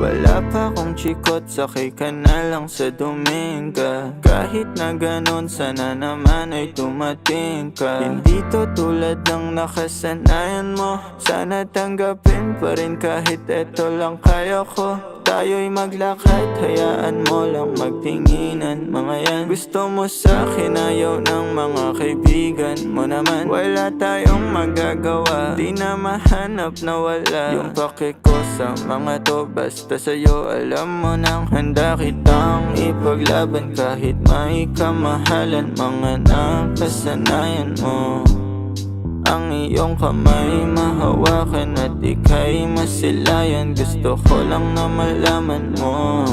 Wala pa akong chikot, sakay ka na lang sa Dominga. Kahit na ganun, sana naman ay tumating ka. Hindi to tulad ng nakasanayan mo, sana tanggapin pa rin kahit eto lang kaya ko. Tayo'y maglakad, hayaan mo lang magtinginan. Mga yan, gusto mo sa'kin, ayaw ng mga kaibigan mo naman. Wala tayong magagawa, di na mahanap na wala yung pake ko sa mga to. Basta sa'yo alam mo nang handa kitang ipaglaban kahit may kamahalan. Mga nakasanayan mo, ang iyong kamay mahawakan at ika'y masilayan. Gusto ko lang na malaman mo,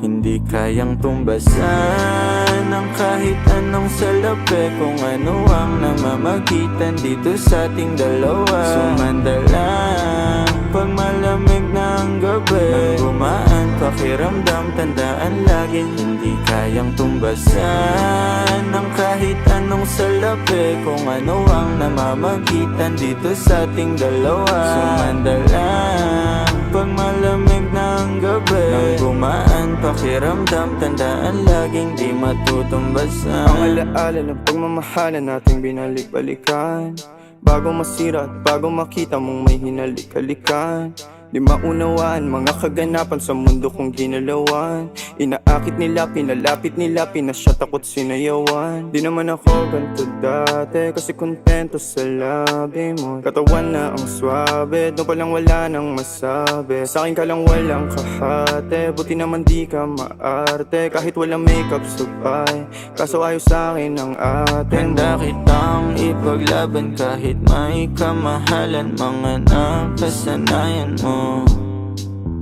hindi kayang tumbasan ng kahit anong salapi. Kung ano ang namamagitan dito sa ating dalawa. Sumandalang pag malamig na ang gabi, nang gumaan pakiramdam, tandaan lagi hindi kayang tumbasan ng kahit anong salapi. Kung ano ang namamagitan dito sa ating dalawa. Sumandalang pag malamig na ang gabi, nang gumaan pakiramdam, tandaan laging di matutumbasan. Ang alaala ng pagmamahalan nating binalik-balikan, bago masira at bago makita mong may hinalik-halikan. Di maunawaan mga kaganapan sa mundo kong ginalawan. Inaakit nila, pinalapit nila, pinasyat ako't sinayawan. Di naman ako ganito dati, kasi kontento sa labi mo. Katawan na ang swabe, doon palang wala nang masabi. Sa'kin ka lang walang kahate, buti naman di ka maarte. Kahit walang makeup sabay, kaso ayaw sa'kin ang ate mo. Handa kitang ipaglaban kahit may kamahalan. Mga nakasanayan mo,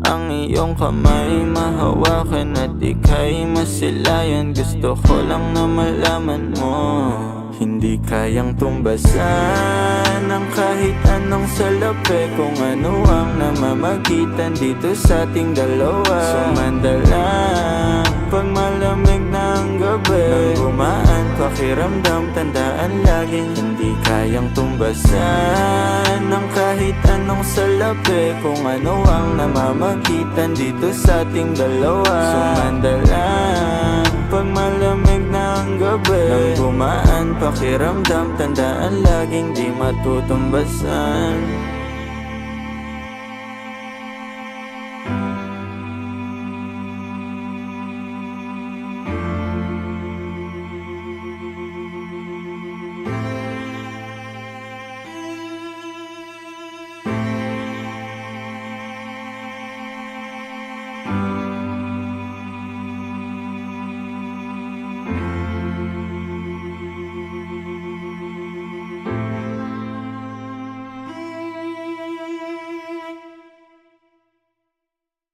ang iyong kamay mahawakan at ika'y masilayan. Gusto ko lang na malaman mo, hindi kayang tumbasan ng kahit anong salapi. Kung ano ang namamagitan dito sa ating dalawa. Sumandalang pag malamig na ang gabi, nang gumaan pakiramdam, tandaan laging hindi kayang tumbasan ng kahit anong salapi. Kung ano ang namamagitan dito sa ating dalawa. Sumandalang pag malamig na ang gabi, nang gumaan pakiramdam, tandaan laging di matutumbasan.